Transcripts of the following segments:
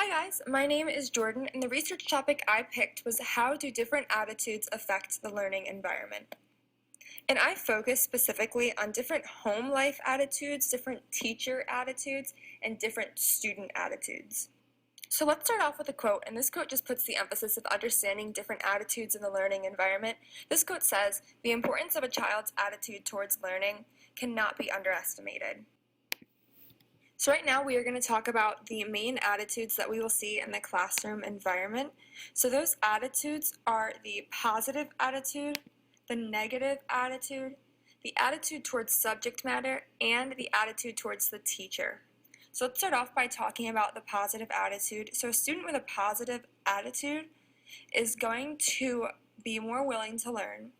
Hi guys, my name is Jordan, and the research topic I picked was how do different attitudes affect the learning environment. And I focused specifically on different home life attitudes, different teacher attitudes, and different student attitudes. So let's start off with a quote, and this quote just puts the emphasis of understanding different attitudes in the learning environment. This quote says, "The importance of a child's attitude towards learning cannot be underestimated." So right now we are going to talk about the main attitudes that we will see in the classroom environment. So those attitudes are the positive attitude, the negative attitude, the attitude towards subject matter, and the attitude towards the teacher. So let's start off by talking about the positive attitude. So a student with a positive attitude is going to be more willing to learn,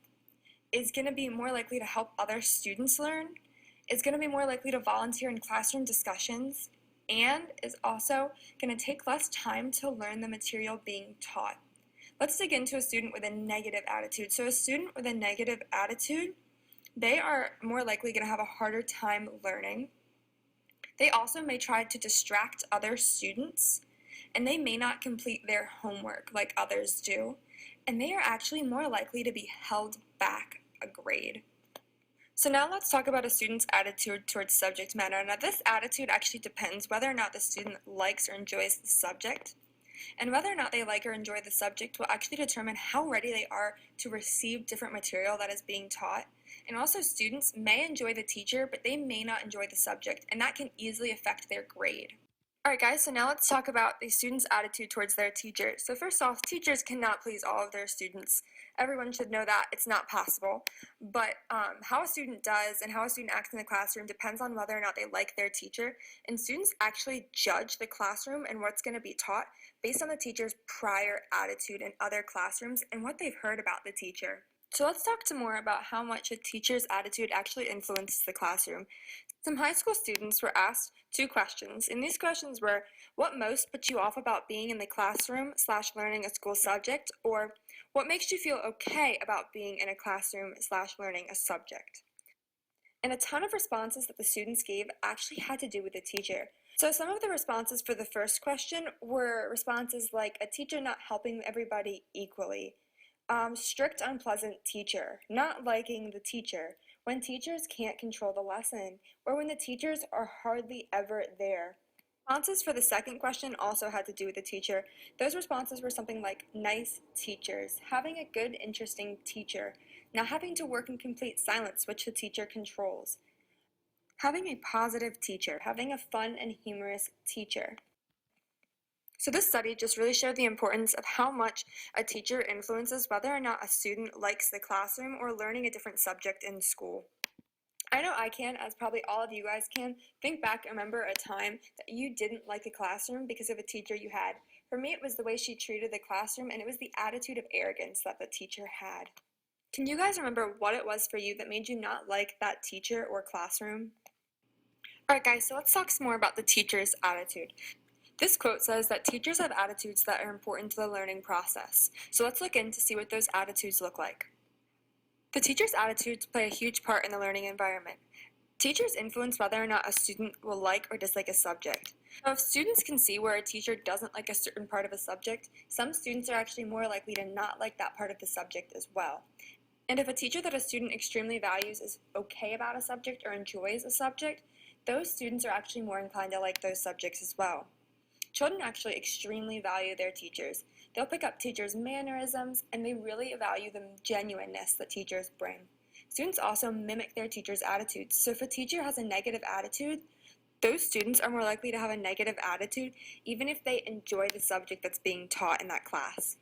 is going to be more likely to help other students learn, is going to be more likely to volunteer in classroom discussions, and is also going to take less time to learn the material being taught. Let's dig into a student with a negative attitude. So a student with a negative attitude, they are more likely going to have a harder time learning. They also may try to distract other students, and they may not complete their homework like others do, and they are actually more likely to be held back a grade. So now let's talk about a student's attitude towards subject matter. Now this attitude actually depends whether or not the student likes or enjoys the subject. And whether or not they like or enjoy the subject will actually determine how ready they are to receive different material that is being taught. And also students may enjoy the teacher, but they may not enjoy the subject, and that can easily affect their grade. Alright guys, so now let's talk about the student's attitude towards their teacher. So first off, teachers cannot please all of their students. Everyone should know that it's not possible. But how a student does and how a student acts in the classroom depends on whether or not they like their teacher. And students actually judge the classroom and what's going to be taught based on the teacher's prior attitude in other classrooms and what they've heard about the teacher. So let's talk some more about how much a teacher's attitude actually influences the classroom. Some high school students were asked 2 questions, and these questions were, what most puts you off about being in the classroom / learning a school subject, or what makes you feel okay about being in a classroom / learning a subject? And a ton of responses that the students gave actually had to do with the teacher. So some of the responses for the first question were responses like a teacher not helping everybody equally, strict, unpleasant teacher, not liking the teacher, when teachers can't control the lesson, or when the teachers are hardly ever there. Responses for the second question also had to do with the teacher. Those responses were something like nice teachers, having a good, interesting teacher, not having to work in complete silence, which the teacher controls, having a positive teacher, having a fun and humorous teacher. So this study just really showed the importance of how much a teacher influences whether or not a student likes the classroom or learning a different subject in school. I know I can, as probably all of you guys can, think back and remember a time that you didn't like a classroom because of a teacher you had. For me, it was the way she treated the classroom, and it was the attitude of arrogance that the teacher had. Can you guys remember what it was for you that made you not like that teacher or classroom? Alright guys, so let's talk some more about the teacher's attitude. This quote says that teachers have attitudes that are important to the learning process. So let's look in to see what those attitudes look like. The teacher's attitudes play a huge part in the learning environment. Teachers influence whether or not a student will like or dislike a subject. Now, if students can see where a teacher doesn't like a certain part of a subject, some students are actually more likely to not like that part of the subject as well. And if a teacher that a student extremely values is okay about a subject or enjoys a subject, those students are actually more inclined to like those subjects as well. Children actually extremely value their teachers. They'll pick up teachers' mannerisms, and they really value the genuineness that teachers bring. Students also mimic their teachers' attitudes. So if a teacher has a negative attitude, those students are more likely to have a negative attitude even if they enjoy the subject that's being taught in that class.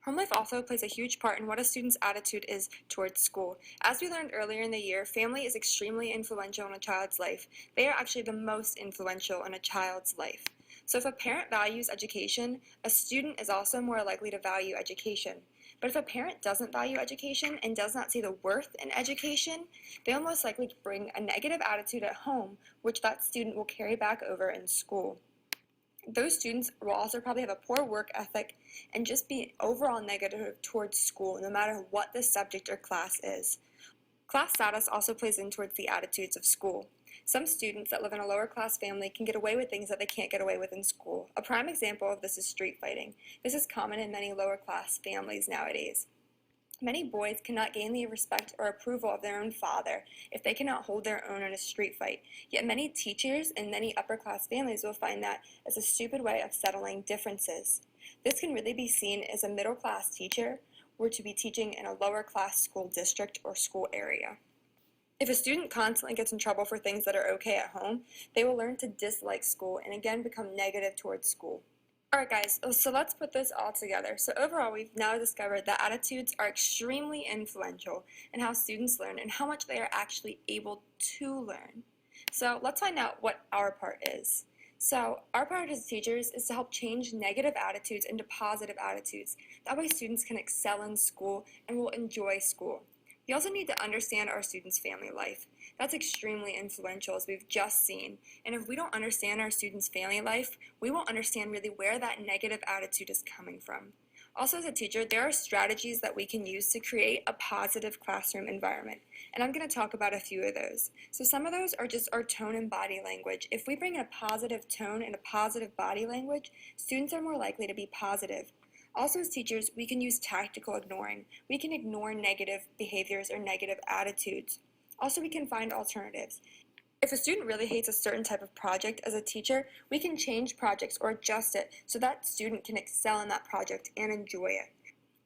Home life also plays a huge part in what a student's attitude is towards school. As we learned earlier in the year, family is extremely influential in a child's life. They are actually the most influential in a child's life. So if a parent values education, a student is also more likely to value education. But if a parent doesn't value education and does not see the worth in education, they'll most likely bring a negative attitude at home, which that student will carry back over in school. Those students will also probably have a poor work ethic and just be overall negative towards school, no matter what the subject or class is. Class status also plays in towards the attitudes of school. Some students that live in a lower class family can get away with things that they can't get away with in school. A prime example of this is street fighting. This is common in many lower class families nowadays. Many boys cannot gain the respect or approval of their own father if they cannot hold their own in a street fight. Yet many teachers and many upper class families will find that as a stupid way of settling differences. This can really be seen as a middle class teacher were to be teaching in a lower class school district or school area. If a student constantly gets in trouble for things that are okay at home, they will learn to dislike school and again become negative towards school. Alright guys, so let's put this all together. So overall, we've now discovered that attitudes are extremely influential in how students learn and how much they are actually able to learn. So let's find out what our part is. So our part as teachers is to help change negative attitudes into positive attitudes. That way students can excel in school and will enjoy school. We also need to understand our students' family life. That's extremely influential, as we've just seen. And if we don't understand our students' family life, we won't understand really where that negative attitude is coming from. Also, as a teacher, there are strategies that we can use to create a positive classroom environment. And I'm going to talk about a few of those. So some of those are just our tone and body language. If we bring in a positive tone and a positive body language, students are more likely to be positive. Also, as teachers, we can use tactical ignoring. We can ignore negative behaviors or negative attitudes. Also, we can find alternatives. If a student really hates a certain type of project, as a teacher, we can change projects or adjust it so that student can excel in that project and enjoy it.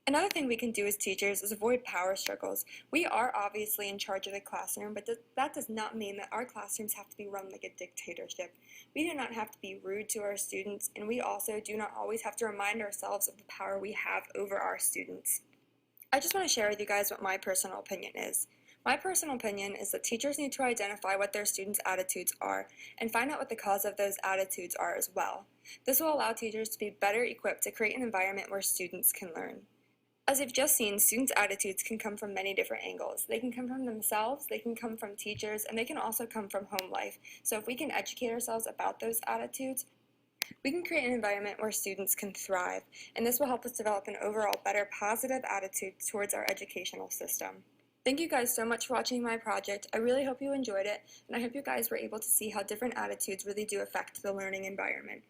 Another thing we can do as teachers is avoid power struggles. We are obviously in charge of the classroom, but that does not mean that our classrooms have to be run like a dictatorship. We do not have to be rude to our students, and we also do not always have to remind ourselves of the power we have over our students. I just want to share with you guys what my personal opinion is. My personal opinion is that teachers need to identify what their students' attitudes are and find out what the cause of those attitudes are as well. This will allow teachers to be better equipped to create an environment where students can learn. As we've just seen, students' attitudes can come from many different angles. They can come from themselves, they can come from teachers, and they can also come from home life. So if we can educate ourselves about those attitudes, we can create an environment where students can thrive, and this will help us develop an overall better positive attitude towards our educational system. Thank you guys so much for watching my project. I really hope you enjoyed it, and I hope you guys were able to see how different attitudes really do affect the learning environment.